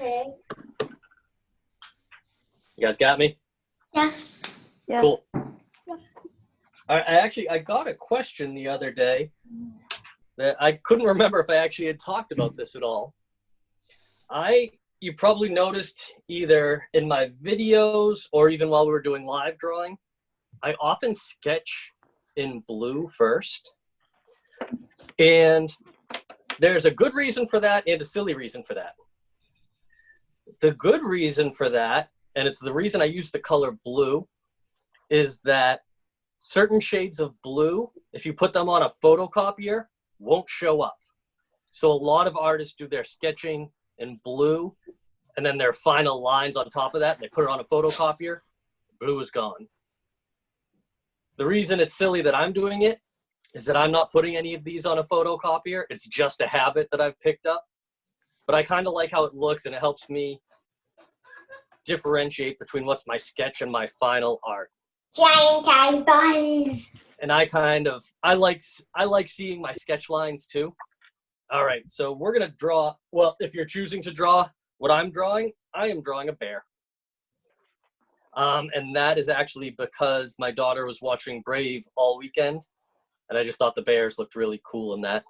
Okay. You guys got me? Yes. Yes. Cool. I got a question the other day that I couldn't remember if I actually had talked about this at all. You probably noticed either in my videos or even while we were doing live drawing, I often sketch in blue first. And there's a good reason for that and a silly reason for that. The good reason for that, and it's the reason I use the color blue, is that certain shades of blue, if you put them on a photocopier, won't show up. So a lot of artists do their sketching in blue, and then their final lines on top of that, they put it on a photocopier, the blue is gone. The reason it's silly that I'm doing it is that I'm not putting any of these on a photocopier. It's just a habit that I've picked up. But I kind of like how it looks, and it helps me differentiate between what's my sketch and my final art. Giant eye buns. And I like seeing my sketch lines too. All right, so we're gonna draw. Well, if you're choosing to draw what I'm drawing, I am drawing a bear. And that is actually because my daughter was watching Brave all weekend, and I just thought the bears looked really cool in that.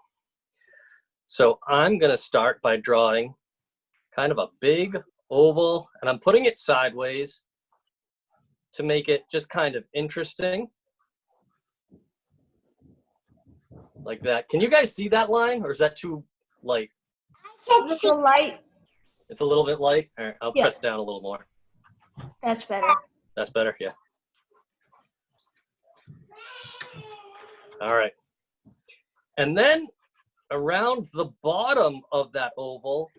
So I'm gonna start by drawing kind of a big oval, and I'm putting it sideways to make it just kind of interesting. Like that. Can you guys see that line, or is that too light? It's a light. It's a little bit light. All right, I'll Yeah. press down a little more. That's better. That's better, yeah. All right. And then around the bottom of that oval,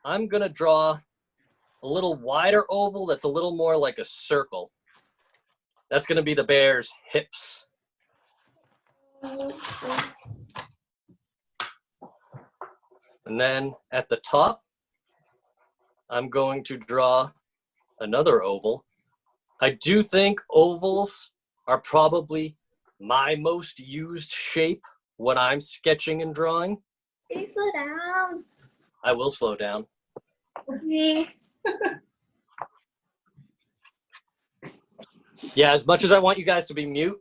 I'm gonna draw a little wider oval that's a little more like a circle. That's gonna be the bear's hips. And then at the top, I'm going to draw another oval. I do think ovals are probably my most used shape when I'm sketching and drawing. Please slow down. I will slow down. Please. Yeah, as much as I want you guys to be mute,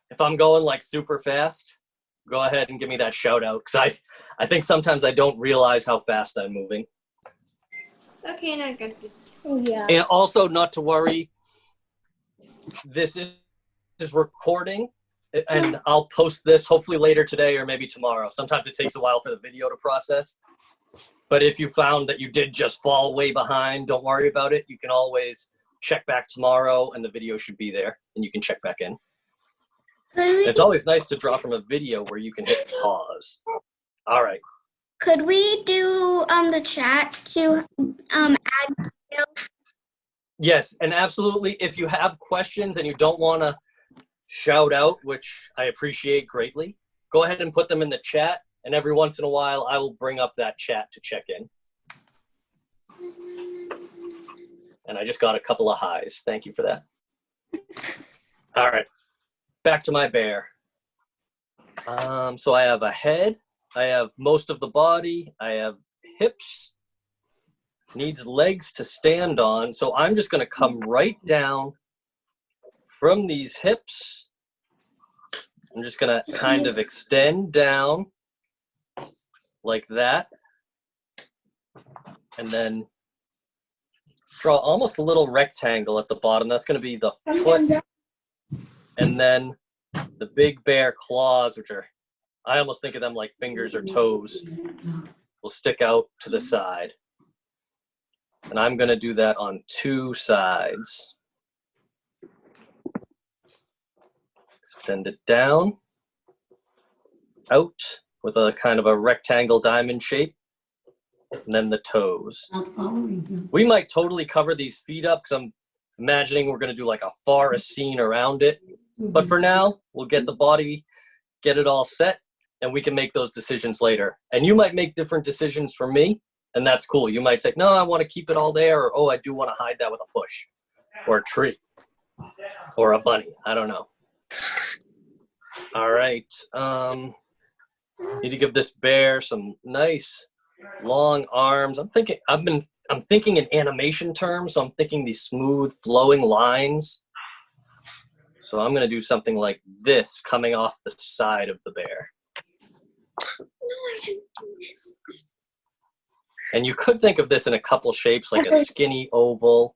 if I'm going like super fast, go ahead and give me that shout out, because I think sometimes I don't realize how fast I'm moving. Okay, now good. Yeah. And also, not to worry, this is recording, and I'll post this hopefully later today or maybe tomorrow. Sometimes it takes a while for the video to process. But if you found that you did just fall way behind, don't worry about it. You can always check back tomorrow, and the video should be there, and you can check back in. It's always nice to draw from a video where you can hit pause. All right. Could we do the chat to add details? Yes, and absolutely, if you have questions and you don't want to shout out, which I appreciate greatly, go ahead and put them in the chat, and every once in a while, I will bring up that chat to check in. And I just got a couple of highs. Thank you for that. All right, back to my bear. So I have a head, I have most of the body, I have hips, needs legs to stand on. So I'm just gonna come right down from these hips. I'm just gonna kind of extend down like that. And then draw almost a little rectangle at the bottom. That's gonna be the foot. And then the big bear claws, which are, I almost think of them like fingers or toes, will stick out to the side. And I'm gonna do that on two sides. Extend it down, out with a kind of a rectangle diamond shape, and then the toes. We might totally cover these feet up because I'm imagining we're gonna do like a forest scene around it. But for now, we'll get the body, get it all set, and we can make those decisions later. And you might make different decisions for me, and that's cool. You might say, no, I want to keep it all there, or oh, I do want to hide that with a bush, or a tree, or a bunny. I don't know. All right. Need to give this bear some nice long arms. I'm thinking, I've been I'm thinking in animation terms, so I'm thinking these smooth flowing lines. So I'm going to do something like this coming off the side of the bear. And you could think of this in a couple shapes, like a skinny oval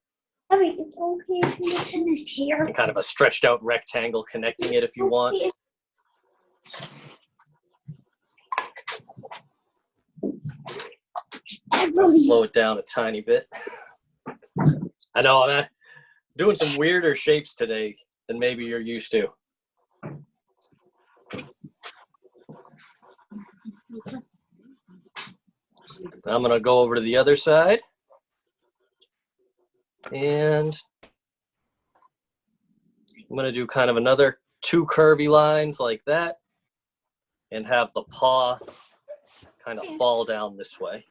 It's okay if you listen this here. and kind of a stretched out rectangle connecting it if you want. Let's slow it down a tiny bit. I know I'm doing some weirder shapes today than maybe you're used to. I'm going to go over to the other side. And I'm going to do kind of another 2 curvy lines like that and have the paw kind of fall down this way.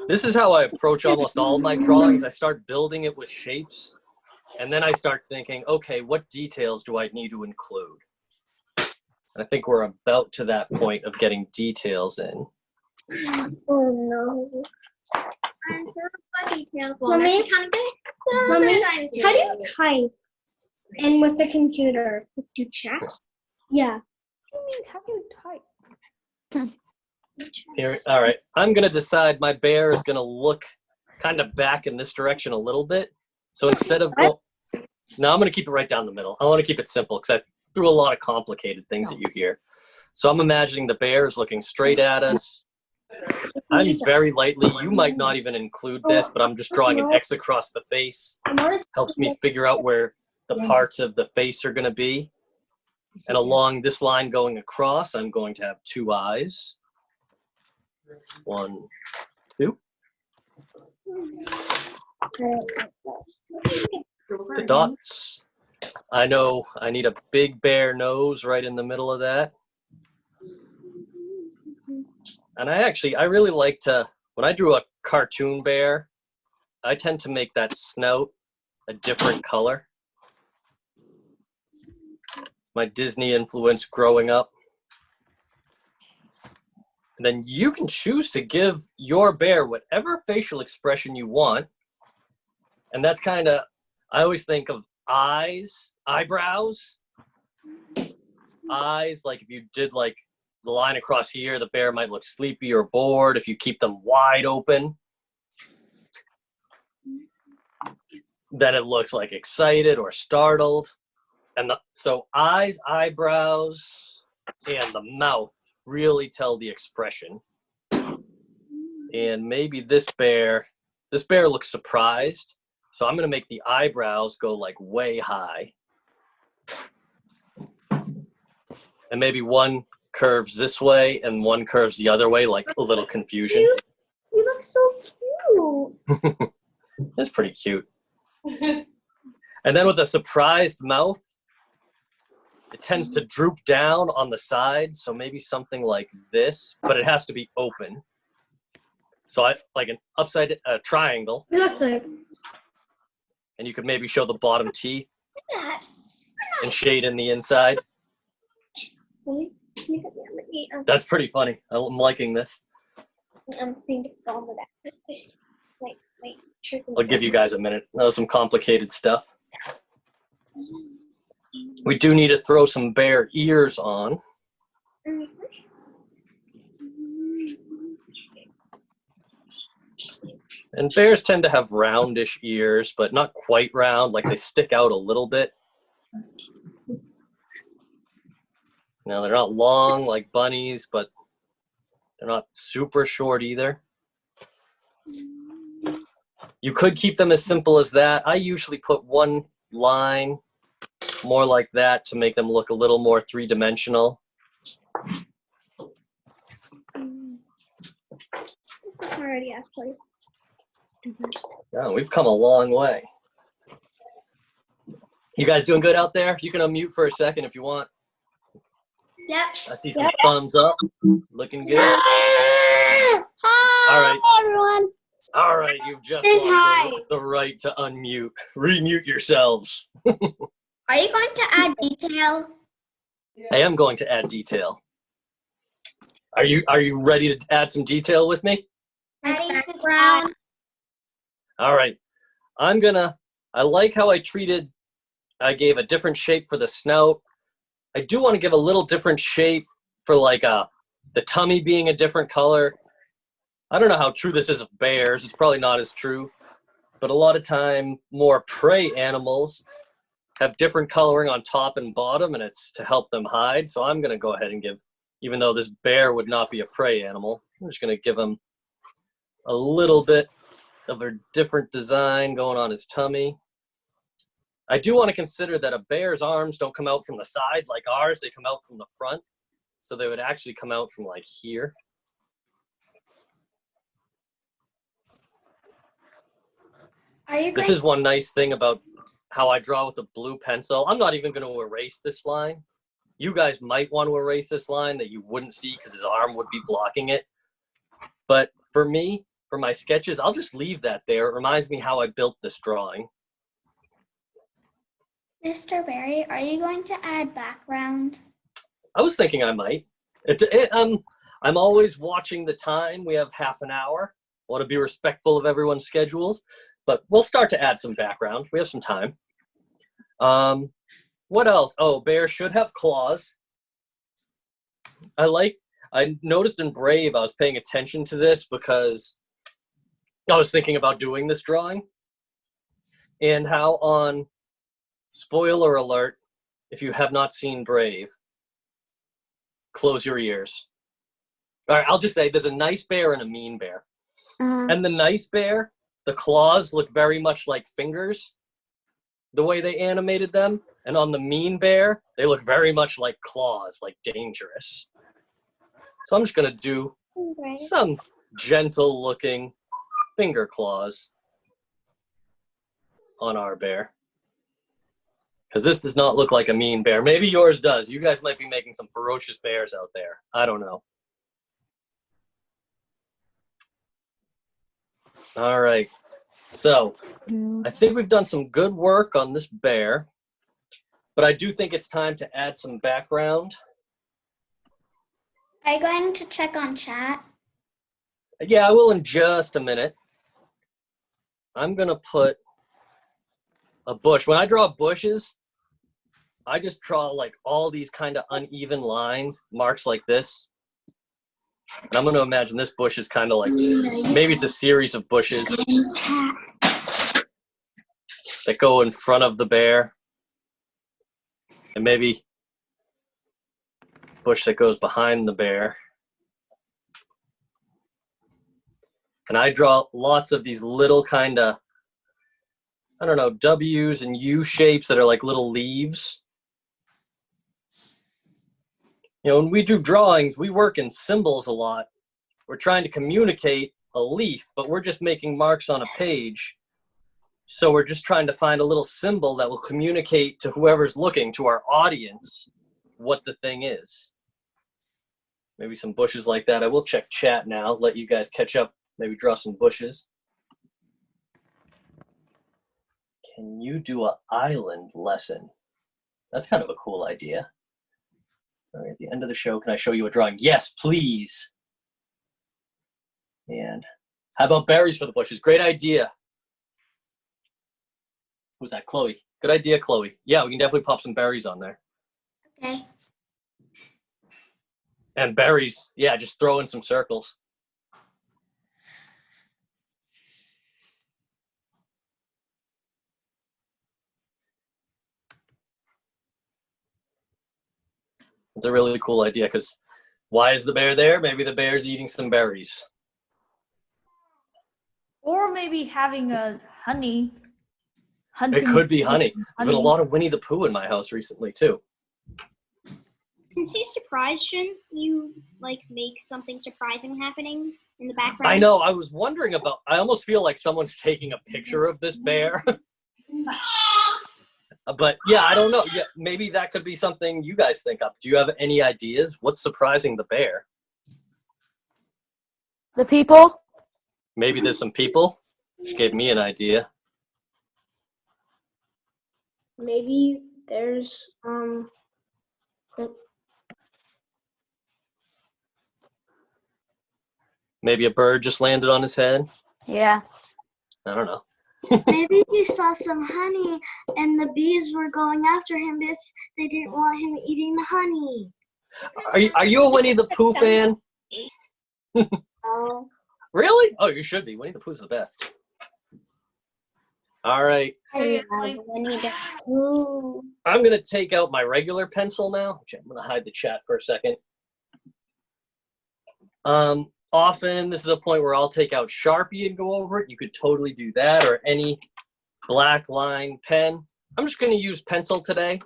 This is how I approach almost all my drawings. I start building it with shapes, and then I start thinking, okay, what details do I need to include? And I think we're about to that point of getting details in. Oh no. I'm terrible at details. Well, Mommy, actually kind of good. Mommy, how do you type? And with the computer? Do you chat? Yeah. How do you type? Here, all right, I'm gonna decide my bear is gonna look kind of back in this direction a little bit. So instead of no, I'm gonna keep it right down the middle. I want to keep it simple because I threw a lot of complicated things at you here. So I'm imagining the bear is looking straight at us. I'm very lightly, you might not even include this, but I'm just drawing an X across the face. Helps me figure out where the parts of the face are gonna be. And along this line going across, I'm going to have 2 eyes. 1, 2. The dots. I know I need a big bear nose right in the middle of that. And I really like to, when I drew a cartoon bear, I tend to make that snout a different color. My Disney influence growing up. And then you can choose to give your bear whatever facial expression you want. And that's kind of, I always think of eyes, eyebrows. Eyes, like if you did like the line across here, the bear might look sleepy or bored if you keep them wide open. Then it looks like excited or startled. And so eyes, eyebrows, and the mouth really tell the expression. And maybe this bear looks surprised. So I'm gonna make the eyebrows go like way high. And maybe one curves this way and one curves the other way, like a little confusion. You look so cute. It's pretty cute. And then with a surprised mouth, it tends to droop down on the sides, so maybe something like this, but it has to be open. So I like an upside triangle, You look like and you could maybe show the bottom teeth that. and shade in the inside. That's pretty funny. I'm liking this. I'm thinking of all of that. Wait. I'll give you guys a minute. That was some complicated stuff. We do need to throw some bear ears on. And bears tend to have roundish ears, but not quite round, like they stick out a little bit. Now, they're not long like bunnies, but they're not super short either. You could keep them as simple as that. I usually put one line more like that to make them look a little more three-dimensional. Already, actually. Yeah, we've come a long way. You guys doing good out there? You can unmute for a second if you want. Yep. I see some thumbs up. Looking good. Hi, All right. everyone. All right, you've just Says lost hi. the right to unmute. Remute yourselves. Are you going to add detail? I am going to add detail. Are you ready to add some detail with me? Like background? All right. I like how I gave a different shape for the snout. I do want to give a little different shape for like the tummy being a different color. I don't know how true this is of bears. It's probably not as true. But a lot of time, more prey animals have different coloring on top and bottom, and it's to help them hide. So I'm going to go ahead and give, even though this bear would not be a prey animal, I'm just going to give him a little bit of a different design going on his tummy. I do want to consider that a bear's arms don't come out from the side like ours. They come out from the front. So they would actually come out from like here. This is one nice thing about how I draw with a blue pencil. I'm not even going to erase this line. You guys might want to erase this line that you wouldn't see because his arm would be blocking it. But for me, for my sketches, I'll just leave that there. It reminds me how I built this drawing. Mr. Berry, are you going to add background? I was thinking I might. I'm always watching the time. We have half an hour. I want to be respectful of everyone's schedules. But we'll start to add some background. We have some time. What else? Oh, bear should have claws. I noticed in Brave, I was paying attention to this because I was thinking about doing this drawing. And how on, spoiler alert, if you have not seen Brave, close your ears. All right, I'll just say there's a nice bear and a mean bear. And the nice bear, the claws look very much like fingers, the way they animated them. And on the mean bear, they look very much like claws, like dangerous. So I'm just going to do some gentle looking finger claws on our bear. Because this does not look like a mean bear. Maybe yours does. You guys might be making some ferocious bears out there. I don't know. All right. So I think we've done some good work on this bear, but I do think it's time to add some background. Are you going to check on chat? Yeah, I will in just a minute. I'm going to put a bush. When I draw bushes, I just draw like all these kind of uneven lines, marks like this. And I'm going to imagine this bush is kind of like, maybe it's a series of bushes that go in front of the bear. And maybe a bush that goes behind the bear. And I draw lots of these little kind of, I don't know, W's and U shapes that are like little leaves. You know, when we do drawings, we work in symbols a lot. We're trying to communicate a leaf, but we're just making marks on a page. So we're just trying to find a little symbol that will communicate to whoever's looking, to our audience, what the thing is. Maybe some bushes like that. I will check chat now, let you guys catch up, maybe draw some bushes. Can you do an island lesson? That's kind of a cool idea. All right, at the end of the show, can I show you a drawing? Yes, please. And how about berries for the bushes? Great idea. Who's that? Chloe. Good idea, Chloe. Yeah, we can definitely pop some berries on there. Okay. And berries, yeah, just throw in some circles. It's a really cool idea because why is the bear there? Maybe the bear's eating some berries. Or maybe having a honey. Hunting. It could be honey. There's been a lot of Winnie the Pooh in my house recently too. Since he's surprised, shouldn't you like make something surprising happening in the background? I know. I was wondering about. I almost feel like someone's taking a picture of this bear. But yeah, I don't know. Yeah, maybe that could be something you guys think of. Do you have any ideas? What's surprising the bear? The people? Maybe there's some people. She gave me an idea. Maybe There's Maybe a bird just landed on his head. Yeah. I don't know. Maybe he saw some honey and the bees were going after him because they didn't want him eating the honey. Are you a Winnie the Pooh fan? Oh. Really? Oh, you should be. Winnie the Pooh's the best. All right. I love Winnie the Pooh. I'm going to take out my regular pencil now. Okay, I'm going to hide the chat for a second. Often, this is a point where I'll take out Sharpie and go over it. You could totally do that, or any black line pen. I'm just going to use pencil today,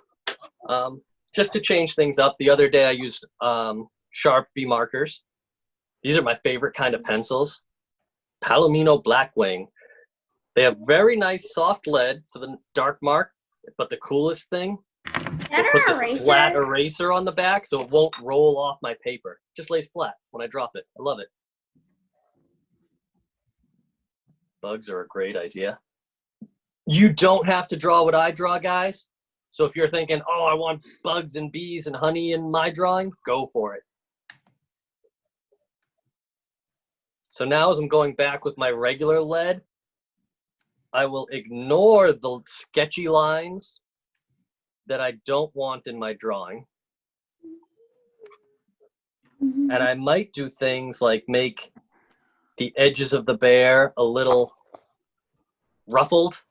just to change things up. The other day, I used Sharpie markers. These are my favorite kind of pencils. Palomino Blackwing. They have very nice soft lead, so the dark mark, but the coolest thing, they put this flat eraser on the back so it won't roll off my paper. It just lays flat when I drop it. I love it. Bugs are a great idea. You don't have to draw what I draw, guys. So if you're thinking, oh, I want bugs and bees and honey in my drawing, go for it. So now as I'm going back with my regular lead, I will ignore the sketchy lines that I don't want in my drawing. And I might do things like make the edges of the bear a little ruffled.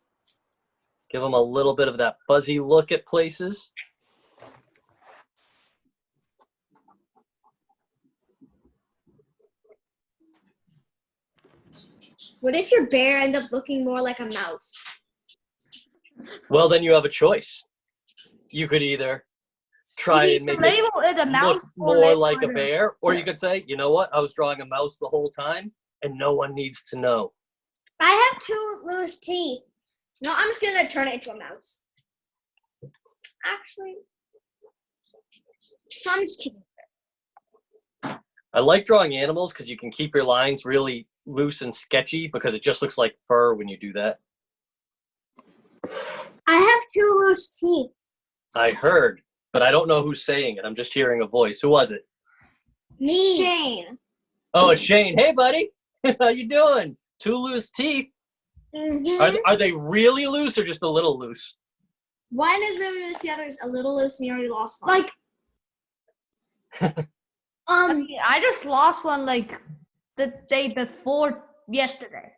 Give them a little bit of that fuzzy look at places. What if your bear ends up looking more like a mouse? Well, then you have a choice. You could either try and make it label it a mouse look or more label like a it bear, or you could say, you know what, I was drawing a mouse the whole time and no one needs to know. I have 2 loose teeth. No, I'm just gonna turn it into a mouse. Actually, I'm just kidding. I like drawing animals because you can keep your lines really loose and sketchy because it just looks like fur when you do that. I have 2 loose teeth. I heard, but I don't know who's saying it. I'm just hearing a voice. Who was it? Me. Shane. Oh, it's Shane. Hey, buddy. How you doing? 2 loose teeth. Mm-hmm. Are they really loose or just a little loose? One is really loose, the other is a little loose, and you already lost one. Like, I just lost one like the day before yesterday.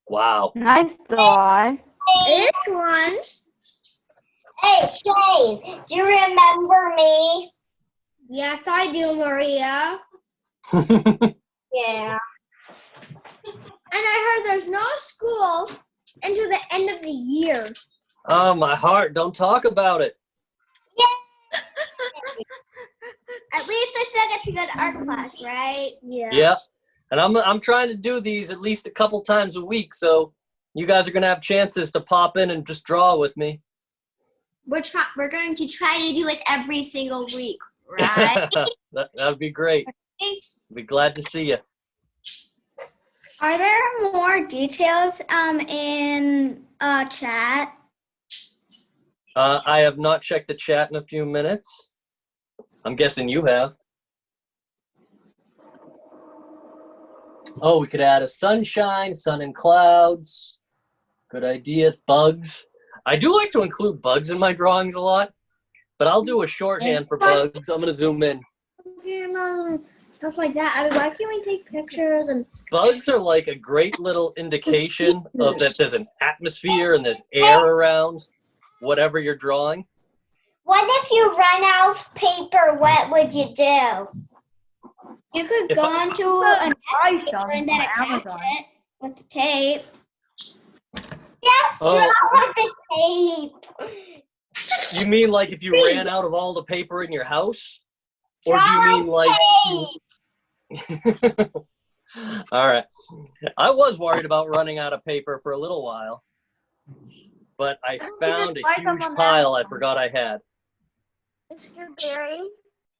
Wow. Nice try. this one. Hey, Shane, do you remember me? Yes, I do, Maria. Yeah. And I heard there's no school until the end of the year. Oh, my heart. Don't talk about it. Yes. At least I still get to go to art class, right? Yeah. Yeah. And I'm trying to do these at least a couple times a week, so you guys are going to have chances to pop in and just draw with me. We're going to try to do it every single week, right? that would be great. Be glad to see you. Are there more details in chat? I have not checked the chat in a few minutes. I'm guessing you have. Oh, we could add a sunshine, sun and clouds. Good idea. Bugs. I do like to include bugs in my drawings a lot, but I'll do a shorthand for bugs. I'm going to zoom in. Stuff like that. Why can't we take pictures and Bugs are like a great little indication of that there's an atmosphere and there's air around whatever you're drawing. What if you run out of paper? What would you do? You could go onto a newspaper and then attach it with the tape. Yes, draw with the tape. You mean like if you ran out of all the paper in your house? Or do you mean like... All right. I was worried about running out of paper for a little while, but I found a huge pile I forgot I had.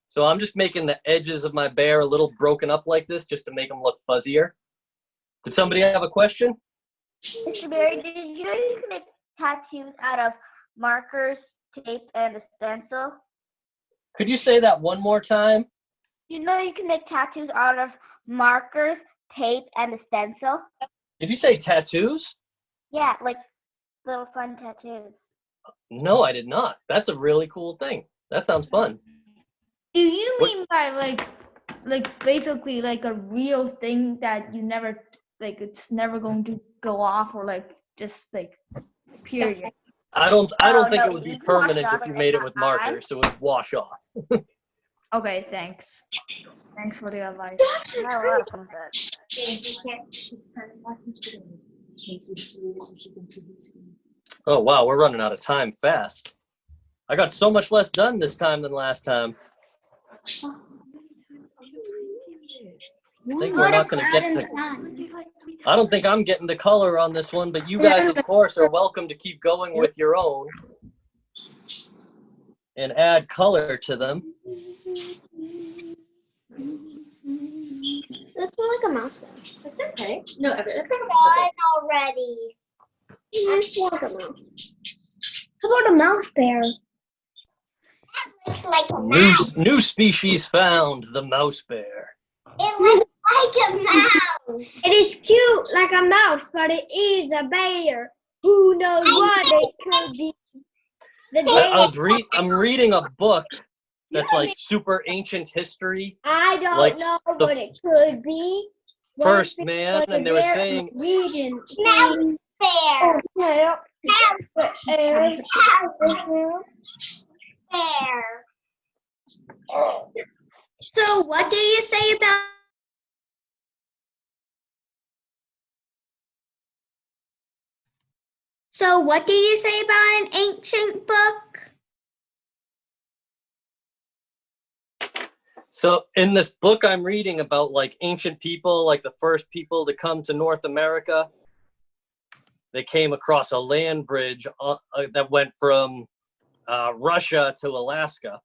So I'm just making the edges of my bear a little broken up like this just to make them look fuzzier. Did somebody have a question? Mr. Barry, did you guys make tattoos out of markers tape, and a stencil. Could you say that one more time? You know you can make tattoos out of markers, tape, and a stencil? Did you say tattoos? Yeah, like little fun tattoos. No, I did not. That's a really cool thing. That sounds fun. Do you mean by like basically like a real thing that you never like it's never going to go off or like just like period? I don't think no, it would be you can wash permanent it if off you at made it any with time. markers, so it would wash off. Okay, thanks. Thanks for the advice. You're welcome, but Oh wow, we're running out of time fast. I got so much less done this time than last time. I think we're not going to get to. I don't think I'm getting the color on this one, but you guys, of course, are welcome to keep going with your own and add color to them. That's more like a mouse though. That's okay. No, it's Done already. That's more like a mouse. How about a mouse bear? Looks like a mouse. New species found, the mouse bear. It looks like a mouse. It is cute like a mouse, but it is a bear. Who knows what it could be? I'm reading a book that's like super ancient history. I don't like know the what it could be. First man, and they were saying Mouse bear. Oh, Mouse bear. Bear. So what do you say about an ancient book? So in this book I'm reading about like ancient people, like the first people to come to North America, they came across a land bridge that went from Russia to Alaska.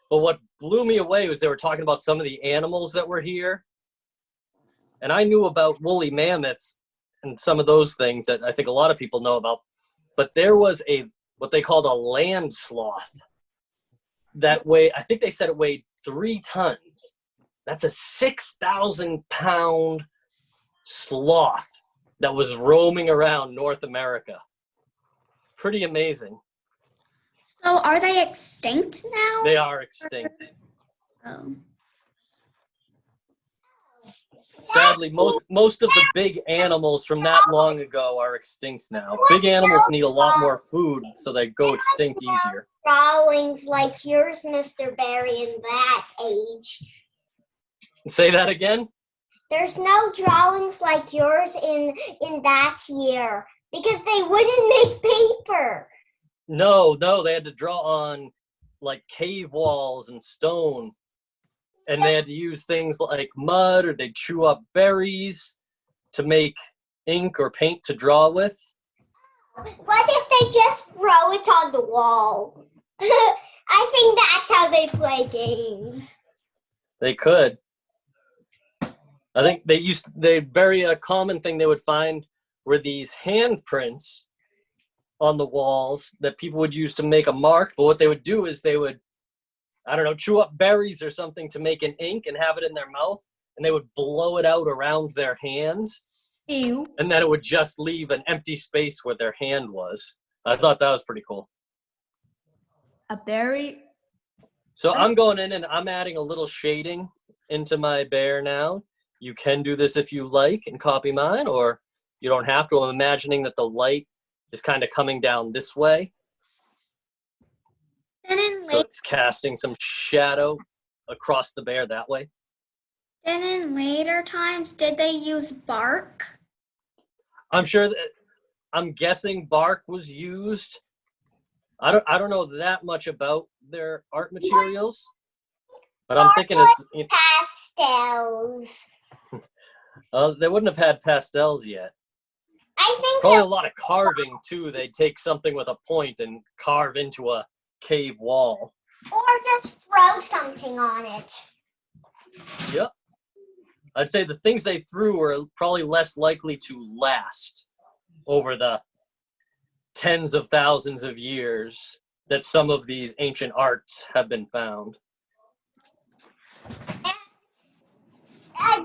But what blew me away was they were talking about some of the animals that were here. And I knew about woolly mammoths and some of those things that I think a lot of people know about. But there was what they called a land sloth. That weighed, I think they said it weighed 3 tons. That's a 6,000-pound sloth that was roaming around North America. Pretty amazing. So are they extinct now? They are extinct. Oh. Sadly, most of the big animals from that long ago are extinct now. Big animals need a lot more food, so they go extinct easier. Drawings like yours, Mr. Barry, in that age. Say that again? There's no drawings like yours in that year because they wouldn't make paper. No, they had to draw on like cave walls and stone. And they had to use things like mud, or they'd chew up berries to make ink or paint to draw with. What if they just throw it on the wall? I think that's how they play games. They could. I think they very common thing they would find were these handprints on the walls that people would use to make a mark. But what they would do is they would, I don't know, chew up berries or something to make an ink and have it in their mouth, and they would blow it out around their hand. Ew. And then it would just leave an empty space where their hand was. I thought that was pretty cool. A berry. So I'm going in and I'm adding a little shading into my bear now. You can do this if you like and copy mine, or you don't have to. I'm imagining that the light is kind of coming down this way. So it's casting some shadow across the bear that way. Then in later times, did they use bark? I'm guessing bark was used. I don't know that much about their art materials, but I'm thinking it's Pastels. they wouldn't have had pastels yet. I think Probably a lot of carving too. They'd take something with a point and carve into a cave wall. or just throw something on it. Yep. I'd say the things they threw were probably less likely to last over the tens of thousands of years that some of these ancient arts have been found.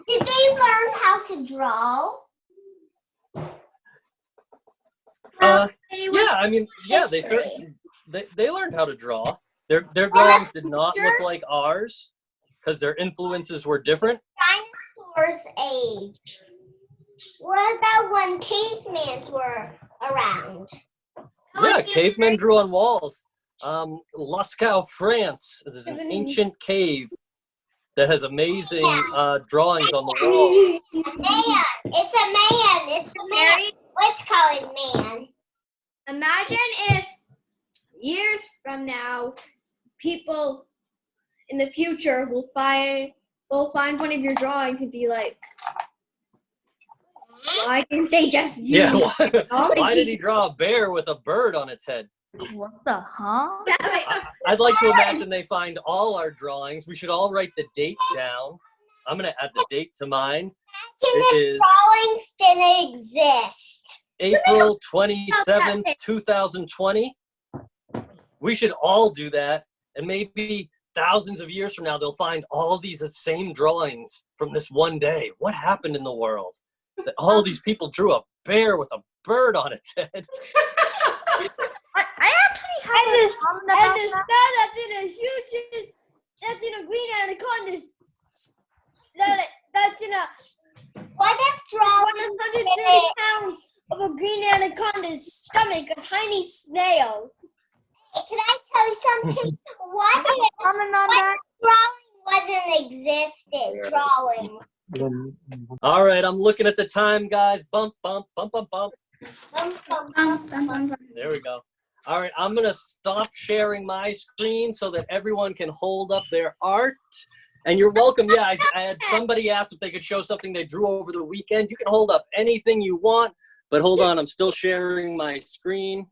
Did they learn how to draw? Yeah, I mean, yeah, they certainly they learned how to draw. Their drawings did not look like ours because their influences were different. Dinosaurs' age. What about when cavemen were around? Yeah, cavemen drew on walls. Lascaux, France. There's an ancient cave that has amazing drawings on the wall. Man, it's a man. It's a man. Let's call it man. Imagine if years from now, people in the future will find one of your drawings and be like, why didn't they just use Why did he draw a bear with a bird on its head? What the huh? I'd like to imagine they find all our drawings. We should all write the date down. I'm going to add the date to mine. It is drawings didn't exist. April 27th, 2020. We should all do that. And maybe thousands of years from now, they'll find all these same drawings from this one day. What happened in the world? That all these people drew a bear with a bird on its head. I actually have a comment about and the star that's in a green anaconda. That's in a What if drawings 130 pounds of a green anaconda's stomach, a tiny snail. Can I tell you something? What if comment on that? drawing wasn't existed? Drawing. All right, I'm looking at the time, guys. Bump, bump, bump, bump, bump. There we go. All right, I'm going to stop sharing my screen so that everyone can hold up their art. And you're welcome. Yeah, I had somebody asked if they could show something they drew over the weekend. You can hold up anything you want, but hold on, I'm still sharing my screen.